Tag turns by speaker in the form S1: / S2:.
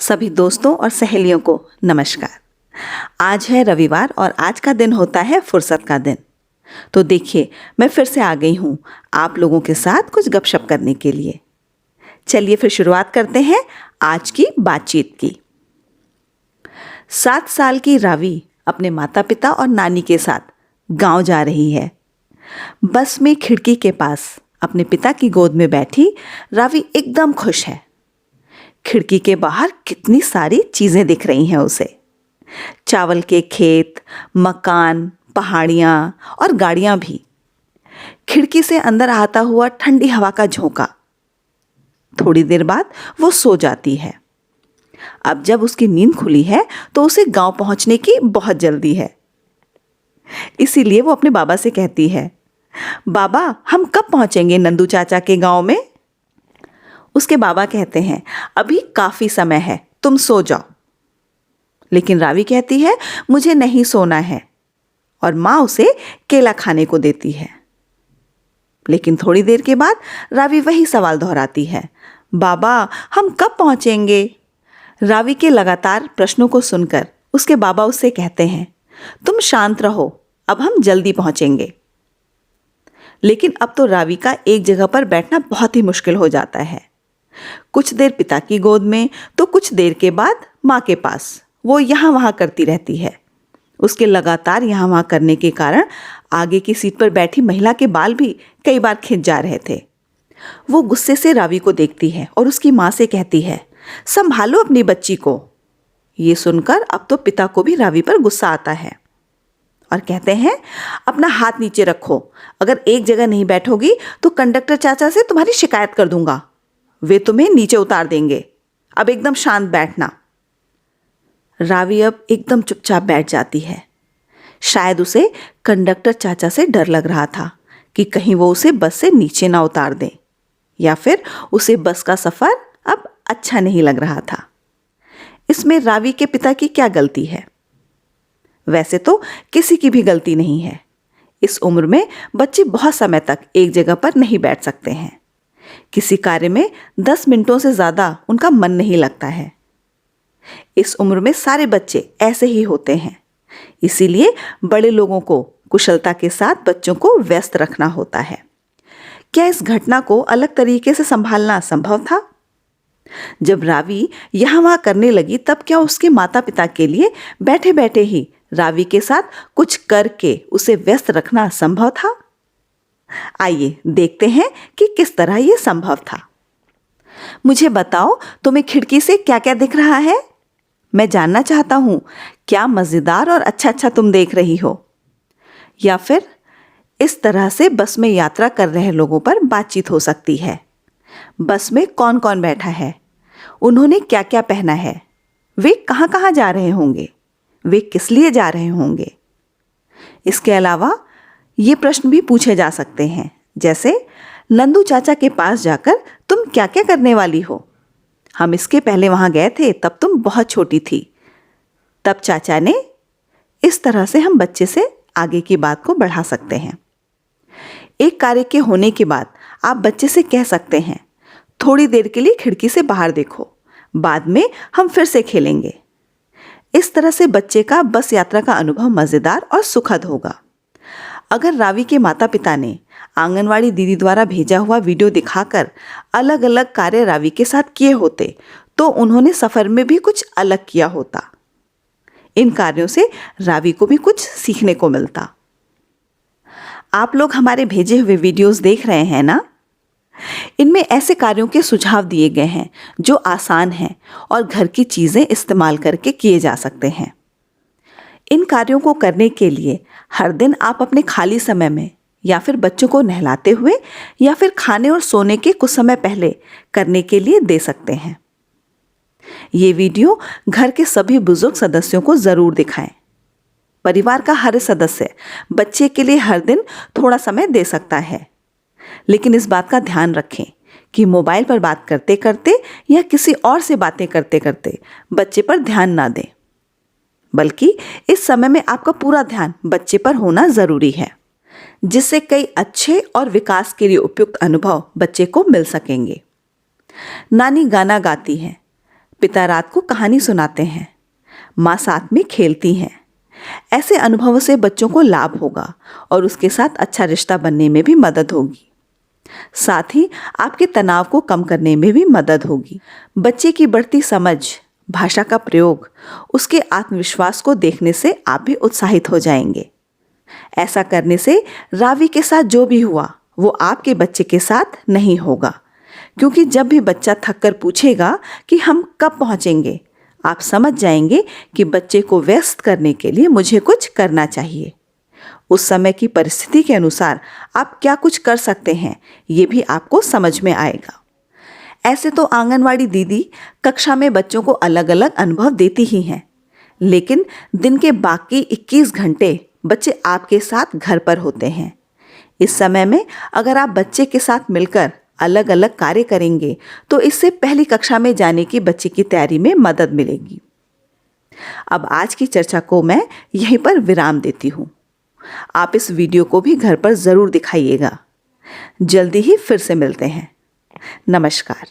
S1: सभी दोस्तों और सहेलियों को नमस्कार। आज है रविवार और आज का दिन होता है फुर्सत का दिन। तो देखिए, मैं फिर से आ गई हूँ आप लोगों के साथ कुछ गपशप करने के लिए। चलिए फिर शुरुआत करते हैं आज की बातचीत की। 7 साल की रावी अपने माता पिता और नानी के साथ गांव जा रही है। बस में खिड़की के पास अपने पिता की गोद में बैठी रावी एकदम खुश है। खिड़की के बाहर कितनी सारी चीजें दिख रही हैं उसे। चावल के खेत, मकान, पहाड़ियां और गाड़ियां भी। खिड़की से अंदर आता हुआ ठंडी हवा का झोंका। थोड़ी देर बाद वो सो जाती है। अब जब उसकी नींद खुली है तो उसे गांव पहुंचने की बहुत जल्दी है। इसीलिए वो अपने बाबा से कहती है, बाबा हम कब पहुंचेंगे नंदू चाचा के गांव में? उसके बाबा कहते हैं, अभी काफी समय है, तुम सो जाओ। लेकिन रावी कहती है, मुझे नहीं सोना है, और माँ उसे केला खाने को देती है। लेकिन थोड़ी देर के बाद रावी वही सवाल दोहराती है, बाबा हम कब पहुंचेंगे? रावी के लगातार प्रश्नों को सुनकर उसके बाबा उससे कहते हैं, तुम शांत रहो, अब हम जल्दी पहुंचेंगे। लेकिन अब तो रावी का एक जगह पर बैठना बहुत ही मुश्किल हो जाता है। कुछ देर पिता की गोद में तो कुछ देर के बाद माँ के पास वो यहाँ वहाँ करती रहती है। उसके लगातार यहाँ वहाँ करने के कारण आगे की सीट पर बैठी महिला के बाल भी कई बार खिंच जा रहे थे। वो गुस्से से रावी को देखती है और उसकी माँ से कहती है, संभालो अपनी बच्ची को। ये सुनकर अब तो पिता को भी रावी पर गुस्सा आता है और कहते हैं, अपना हाथ नीचे रखो, अगर एक जगह नहीं बैठोगी तो कंडक्टर चाचा से तुम्हारी शिकायत कर दूंगा, वे तुम्हें नीचे उतार देंगे। अब एकदम शांत बैठना। रावी अब एकदम चुपचाप बैठ जाती है। शायद उसे कंडक्टर चाचा से डर लग रहा था कि कहीं वो उसे बस से नीचे ना उतार दें, या फिर उसे बस का सफर अब अच्छा नहीं लग रहा था। इसमें रावी के पिता की क्या गलती है? वैसे तो किसी की भी गलती नहीं है। इस उम्र में बच्चे बहुत समय तक एक जगह पर नहीं बैठ सकते हैं। किसी कार्य में 10 मिनटों से ज्यादा उनका मन नहीं लगता है। इस उम्र में सारे बच्चे ऐसे ही होते हैं। इसीलिए बड़े लोगों को कुशलता के साथ बच्चों को व्यस्त रखना होता है। क्या इस घटना को अलग तरीके से संभालना संभव था? जब रावी यहाँ वहाँ करने लगी तब क्या उसके माता पिता के लिए बैठे बैठे ही रावी के साथ कुछ करके उसे व्यस्त रखना संभव था? आइए देखते हैं कि किस तरह यह संभव था। मुझे बताओ, तुम्हें खिड़की से क्या क्या दिख रहा है? मैं जानना चाहता हूं, क्या मजेदार और अच्छा अच्छा तुम देख रही हो? या फिर इस तरह से बस में यात्रा कर रहे लोगों पर बातचीत हो सकती है। बस में कौन कौन बैठा है, उन्होंने क्या क्या पहना है, वे कहां कहां जा रहे होंगे, वे किस लिए जा रहे होंगे। इसके अलावा ये प्रश्न भी पूछे जा सकते हैं, जैसे नंदू चाचा के पास जाकर तुम क्या क्या करने वाली हो? हम इसके पहले वहां गए थे, तब तुम बहुत छोटी थी, तब चाचा ने। इस तरह से हम बच्चे से आगे की बात को बढ़ा सकते हैं। एक कार्य के होने के बाद आप बच्चे से कह सकते हैं, थोड़ी देर के लिए खिड़की से बाहर देखो, बाद में हम फिर से खेलेंगे। इस तरह से बच्चे का बस यात्रा का अनुभव मजेदार और सुखद होगा। अगर रावी के माता पिता ने आंगनवाड़ी दीदी द्वारा भेजा हुआ वीडियो दिखाकर अलग अलग कार्य रावी के साथ किए होते तो उन्होंने सफर में भी कुछ अलग किया होता। इन कार्यों से रावी को भी कुछ सीखने को मिलता। आप लोग हमारे भेजे हुए वीडियोस देख रहे हैं ना? इनमें ऐसे कार्यों के सुझाव दिए गए हैं जो आसान हैं और घर की चीजें इस्तेमाल करके किए जा सकते हैं। इन कार्यों को करने के लिए हर दिन आप अपने खाली समय में या फिर बच्चों को नहलाते हुए या फिर खाने और सोने के कुछ समय पहले करने के लिए दे सकते हैं। ये वीडियो घर के सभी बुजुर्ग सदस्यों को जरूर दिखाएं। परिवार का हर सदस्य बच्चे के लिए हर दिन थोड़ा समय दे सकता है, लेकिन इस बात का ध्यान रखें कि मोबाइल पर बात करते करते या किसी और से बातें करते करते बच्चे पर ध्यान ना दें, बल्कि इस समय में आपका पूरा ध्यान बच्चे पर होना जरूरी है, जिससे कई अच्छे और विकास के लिए उपयुक्त अनुभव बच्चे को मिल सकेंगे। नानी गाना गाती हैं, पिता रात को कहानी सुनाते हैं, माँ साथ में खेलती हैं। ऐसे अनुभवों से बच्चों को लाभ होगा और उसके साथ अच्छा रिश्ता बनने में भी मदद होगी। साथ ही आपके तनाव को कम करने में भी मदद होगी। बच्चे की बढ़ती समझ, भाषा का प्रयोग, उसके आत्मविश्वास को देखने से आप भी उत्साहित हो जाएंगे। ऐसा करने से रावी के साथ जो भी हुआ वो आपके बच्चे के साथ नहीं होगा, क्योंकि जब भी बच्चा थककर पूछेगा कि हम कब पहुंचेंगे, आप समझ जाएंगे कि बच्चे को व्यस्त करने के लिए मुझे कुछ करना चाहिए। उस समय की परिस्थिति के अनुसार आप क्या कुछ कर सकते हैं ये भी आपको समझ में आएगा। ऐसे तो आंगनवाड़ी दीदी कक्षा में बच्चों को अलग अलग अनुभव देती ही हैं, लेकिन दिन के बाकी 21 घंटे बच्चे आपके साथ घर पर होते हैं। इस समय में अगर आप बच्चे के साथ मिलकर अलग अलग कार्य करेंगे तो इससे पहली कक्षा में जाने की बच्चे की तैयारी में मदद मिलेगी। अब आज की चर्चा को मैं यहीं पर विराम देती हूँ। आप इस वीडियो को भी घर पर ज़रूर दिखाइएगा। जल्दी ही फिर से मिलते हैं। नमस्कार।